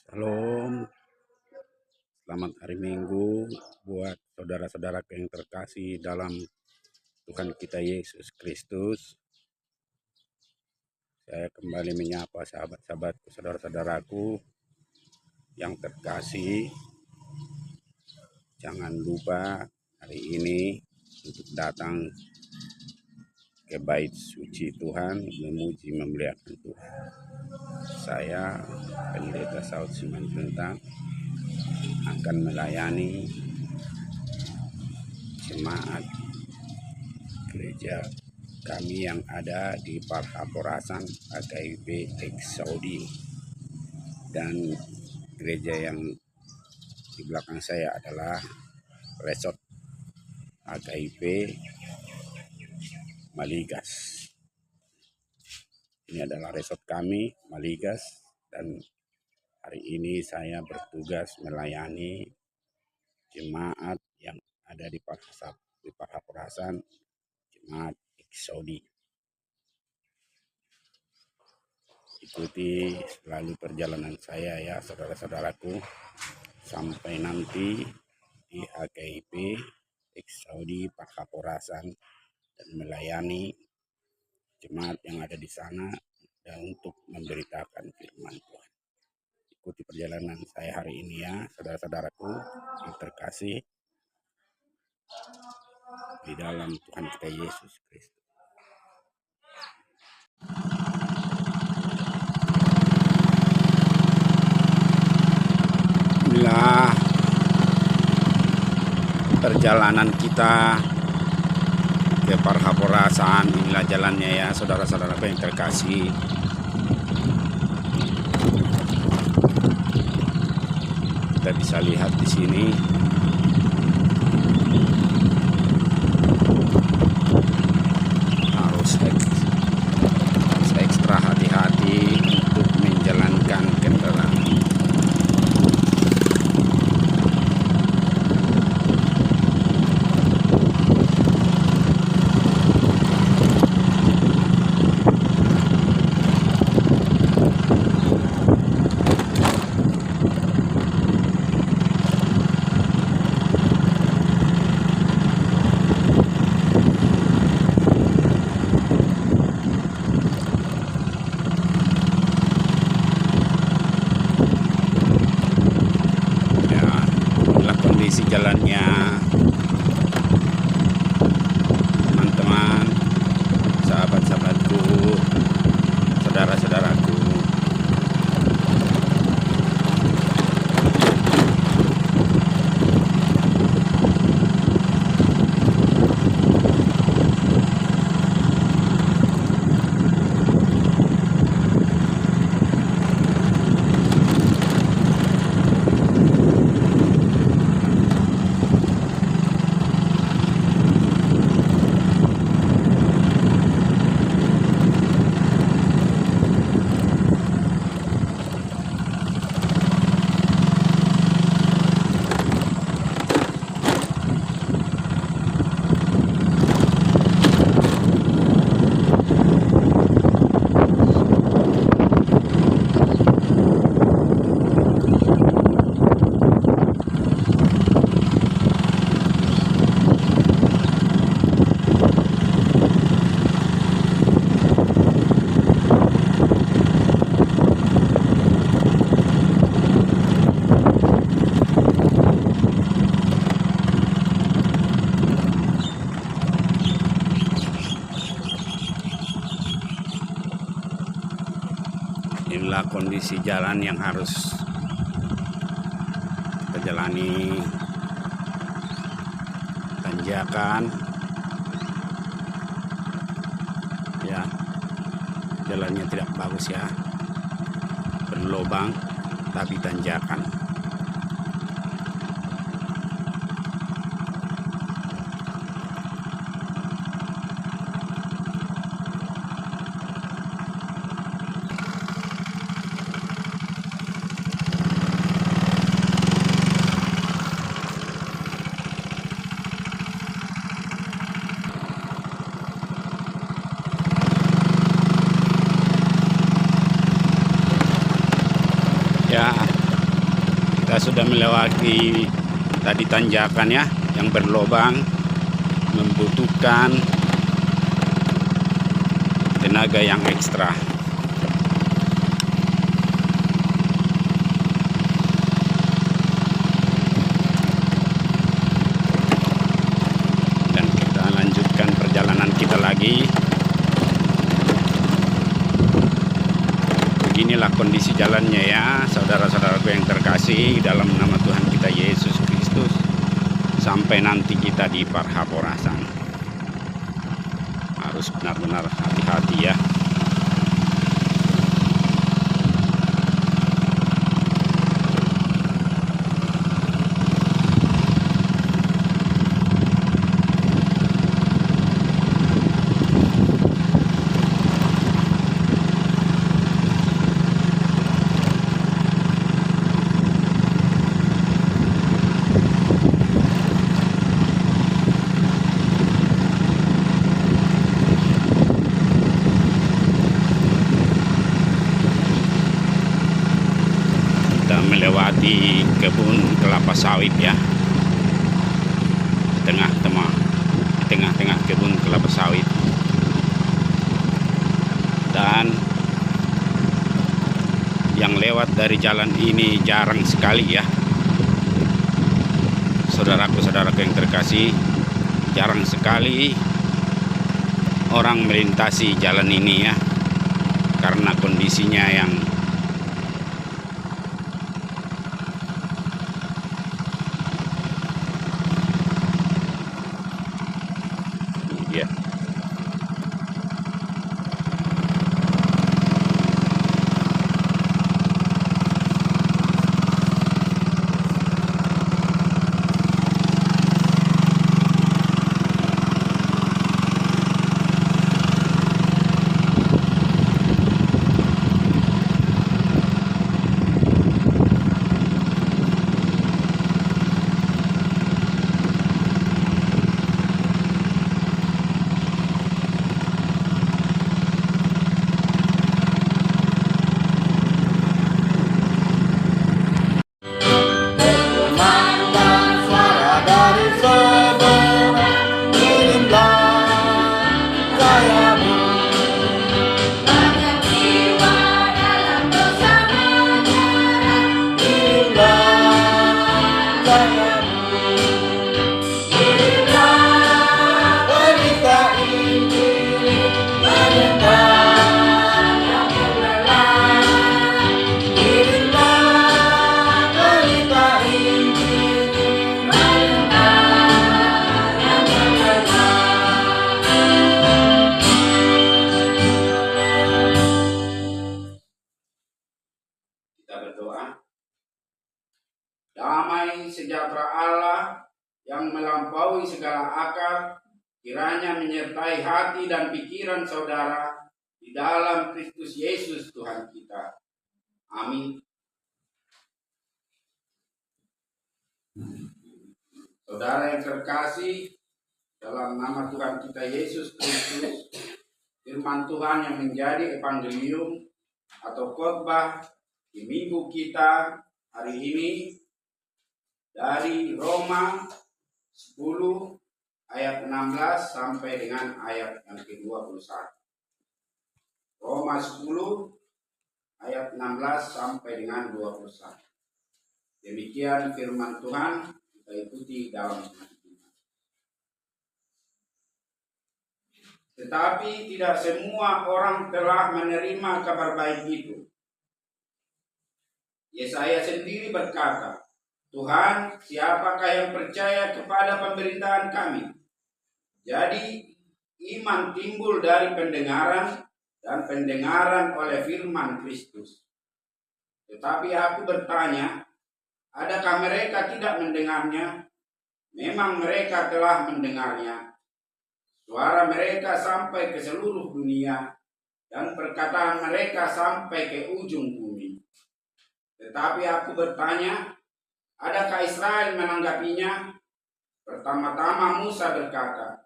Shalom, selamat hari Minggu buat saudara-saudara yang terkasih dalam Tuhan kita Yesus Kristus. Saya kembali menyapa sahabat-sahabatku, saudara-saudaraku yang terkasih. Jangan lupa hari ini untuk datang ke bait suci Tuhan, memuji memuliakan Tuhan. Saya Pendeta Saud Simanjuntak akan melayani jemaat gereja kami yang ada di Parhaporasan HKIP X Saudi, dan gereja yang di belakang saya adalah resort HKIP Maligas. Ini adalah resort kami Maligas, dan hari ini saya bertugas melayani jemaat yang ada di Parhaporasan jemaat X Saudi. Ikuti selalu perjalanan saya ya saudara-saudaraku, sampai nanti di HKIP X Saudi Parhaporasan dan melayani jemaat yang ada di sana dan untuk memberitakan firman Tuhan. Ikuti perjalanan saya hari ini ya saudara-saudaraku yang terkasih di dalam Tuhan kita Yesus Kristus. Inilah perjalanan kita ke Parhaporasan. Inilah jalannya ya saudara-saudara yang terkasih. Kita bisa lihat di sini harus ekstra hati-hati untuk menjalankan kendaraan. Kondisi jalannya teman-teman, sahabat-sahabatku, saudara-saudaraku. Inilah kondisi jalan yang harus kita jalani, tanjakan ya, jalannya tidak bagus ya, berlobang tapi tanjakan. Ya, Kita sudah melewati tadi tanjakan ya, yang berlobang, membutuhkan tenaga yang ekstra. Dan kita lanjutkan perjalanan kita lagi. Beginilah kondisi jalannya ya, saudara-saudaraku yang terkasih, dalam nama Tuhan kita Yesus Kristus. Sampai nanti kita di Parhapora sana. Harus benar-benar hati-hati ya. Melewati kebun kelapa sawit ya, di tengah-tengah kebun kelapa sawit. Dan yang lewat dari jalan ini jarang sekali ya, saudaraku yang terkasih, jarang sekali orang melintasi jalan ini ya, karena kondisinya yang ya. Berdoa. Damai sejahtera Allah yang melampaui segala akal kiranya menyertai hati dan pikiran saudara di dalam Kristus Yesus Tuhan kita. Amin. Saudara yang terkasih, dalam nama Tuhan kita Yesus Kristus, firman Tuhan yang menjadi evangelium atau khotbah di minggu kita hari ini dari Roma 10 ayat 16 sampai dengan ayat yang ke-21. Roma 10 ayat 16 sampai dengan 21. Demikian firman Tuhan, kita ikuti dalam hati kita. Tetapi tidak semua orang telah menerima kabar baik itu. Yesaya sendiri berkata, Tuhan, siapakah yang percaya kepada pemberitaan kami? Jadi, iman timbul dari pendengaran, dan pendengaran oleh firman Kristus. Tetapi aku bertanya, adakah mereka tidak mendengarnya? Memang mereka telah mendengarnya. Suara mereka sampai ke seluruh dunia, dan perkataan mereka sampai ke ujung bumi. Tetapi aku bertanya, adakah Israel menanggapinya? Pertama-tama Musa berkata,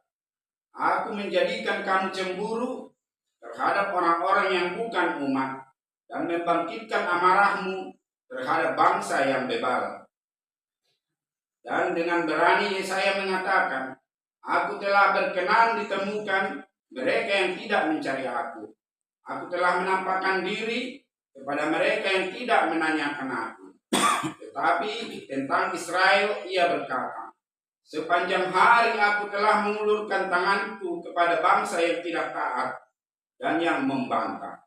aku menjadikan kamu cemburu terhadap orang-orang yang bukan umat, dan membangkitkan amarahmu terhadap bangsa yang bebal. Dan dengan berani Yesaya mengatakan, aku telah berkenan ditemukan mereka yang tidak mencari aku. Aku telah menampakkan diri kepada mereka yang tidak menanyakan aku. Tetapi tentang Israel ia berkata, sepanjang hari aku telah mengulurkan tanganku kepada bangsa yang tidak taat dan yang membantah.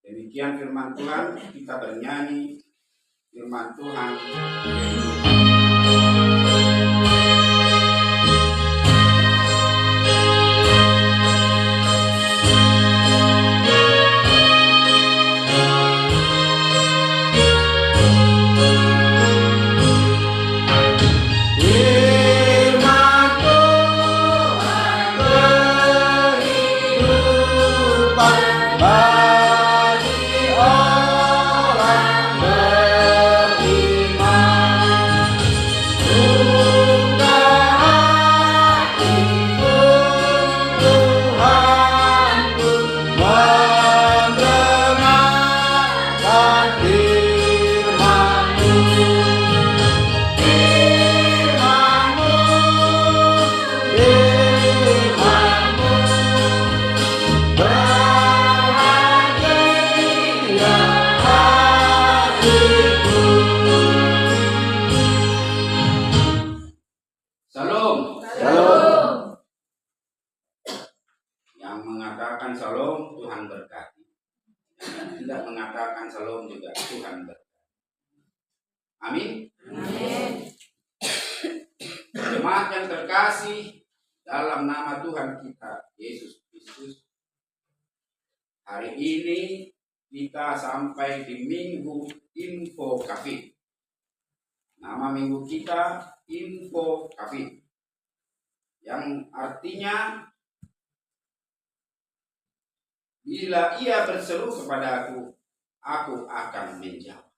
Demikian firman Tuhan, kita bernyanyi firman Tuhan. Shalom, Tuhan berkati. Tidak mengatakan shalom juga Tuhan berkati. Amin. Amin. Jemaat yang terkasih dalam nama Tuhan kita Yesus Kristus, hari ini kita sampai di Minggu Info Kafid. Nama minggu kita Info Kafid, yang artinya bila ia berseru kepadaku, aku akan menjawab.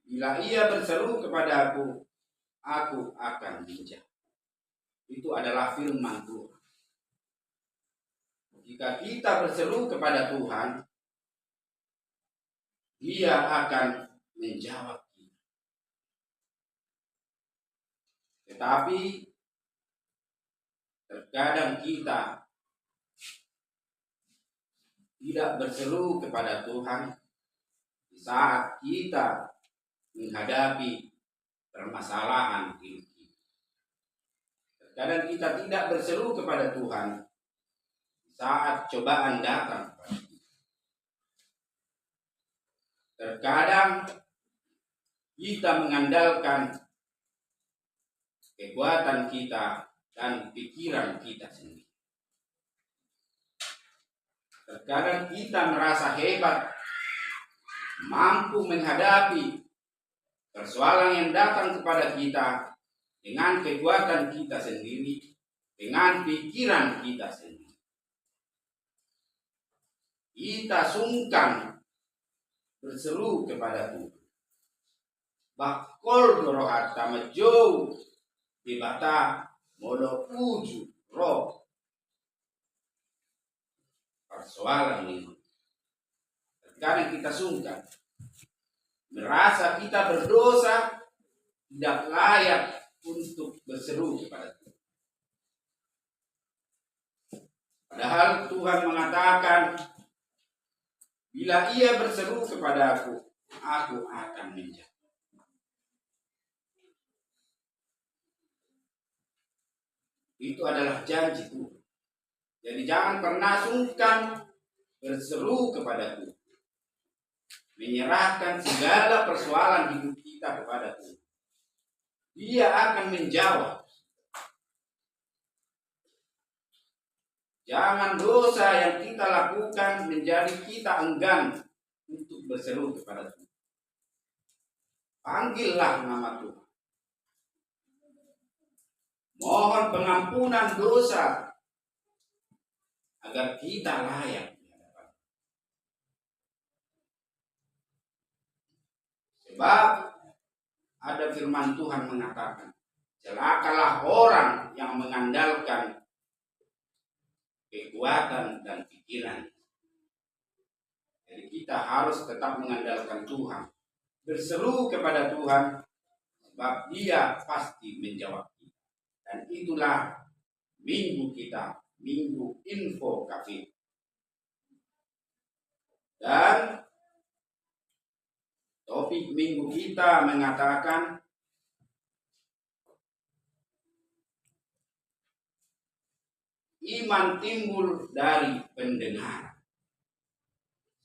Bila ia berseru kepadaku, aku akan menjawab. Itu adalah firman Tuhan. Jika kita berseru kepada Tuhan, Dia akan menjawab kita. Tetapi terkadang kita tidak berseru kepada Tuhan di saat kita menghadapi permasalahan hidup kita. Terkadang kita tidak berseru kepada Tuhan di saat cobaan datang kepada kita. Terkadang kita mengandalkan kekuatan kita dan pikiran kita sendiri. Terkadang kita merasa hebat, mampu menghadapi persoalan yang datang kepada kita dengan kekuatan kita sendiri, dengan pikiran kita sendiri. Kita sungkan berseru kepada Tuhan. Bakol dorohat sama jauh di bata molo puju roh persoalan ini. Terkadang kita sungkan, merasa kita berdosa, tidak layak untuk berseru kepada Tuhan. Padahal Tuhan mengatakan, bila ia berseru kepadaku, aku akan menjawab. Itu adalah janji Tuhan. Jadi jangan pernah sungkan berseru kepada Tuhan. Menyerahkan segala persoalan hidup kita kepada Tuhan. Dia akan menjawab. Jangan dosa yang kita lakukan menjadi kita enggan untuk berseru kepada Tuhan. Panggillah nama Tuhan. Mohon pengampunan dosa agar kita layak di hadapan. Sebab ada firman Tuhan mengatakan, celakalah orang yang mengandalkan kekuatan dan pikiran. Jadi kita harus tetap mengandalkan Tuhan, berseru kepada Tuhan, sebab Dia pasti menjawab kita. Dan itulah minggu kita, minggu info kafir. Dan topik minggu kita mengatakan iman timbul dari pendengaran.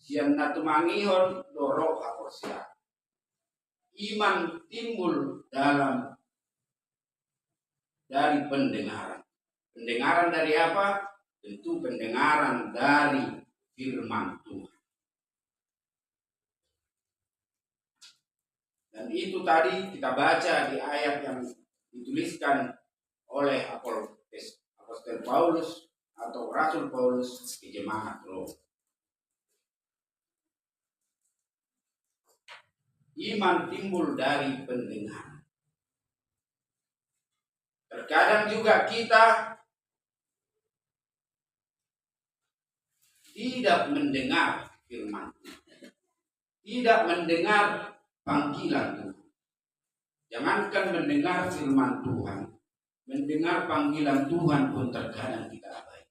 Sian natumangihon doro aposia. Iman timbul dari pendengaran. Pendengaran dari apa? Tentu pendengaran dari firman Tuhan. Dan itu tadi kita baca di ayat yang dituliskan oleh Apostol Paulus atau Rasul Paulus di jemaat Roma. Iman timbul dari pendengaran. Terkadang juga kita tidak mendengar firman Tuhan, tidak mendengar panggilan Tuhan. Jangankan mendengar firman Tuhan, mendengar panggilan Tuhan pun terkadang kita abaikan.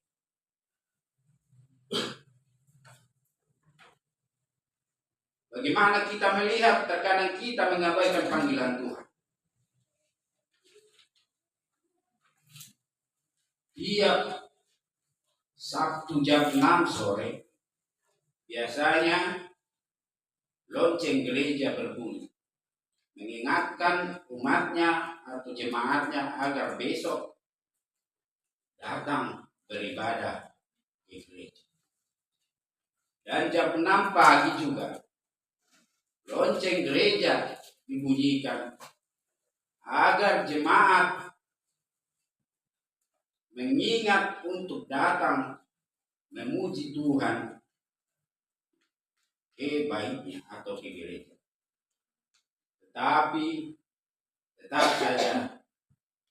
Bagaimana kita melihat terkadang kita mengabaikan panggilan Tuhan? Tiap Sabtu jam 6 sore biasanya lonceng gereja berbunyi, mengingatkan umatnya atau jemaatnya agar besok datang beribadah di gereja. Dan jam 6 pagi juga lonceng gereja dibunyikan agar jemaat mengingat untuk datang memuji Tuhan ke baitnya atau ke gereja. Tetapi tetap saja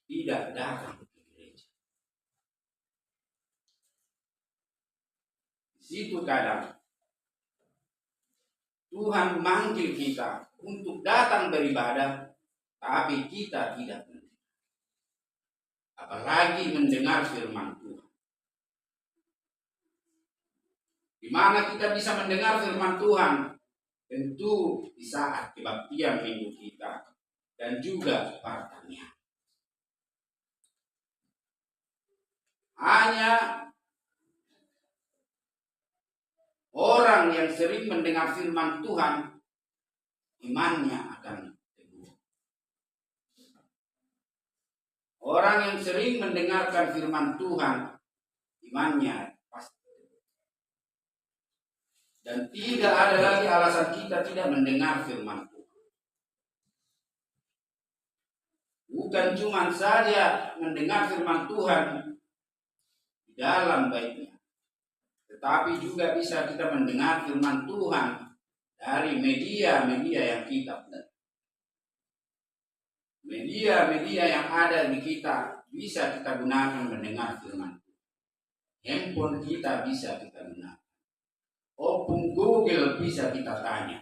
tidak datang ke gereja. Di situ kadang Tuhan manggil kita untuk datang beribadah, tapi kita tidak mendengar. Apalagi mendengar firman Tuhan. Di mana kita bisa mendengar firman Tuhan? Tentu di saat kebaktian minggu kita dan juga pertanian. Hanya orang yang sering mendengar firman Tuhan, imannya akan teguh. Orang yang sering mendengarkan firman Tuhan, imannya pasti teguh. Dan tidak ada lagi alasan kita tidak mendengar firman Tuhan. Bukan cuma saja mendengar firman Tuhan di dalam baitnya, tetapi juga bisa kita mendengar firman Tuhan dari media-media yang kita punya. Media-media yang ada di kita bisa kita gunakan mendengar firman Tuhan. Handphone kita bisa kita gunakan. Open Google bisa kita tanya.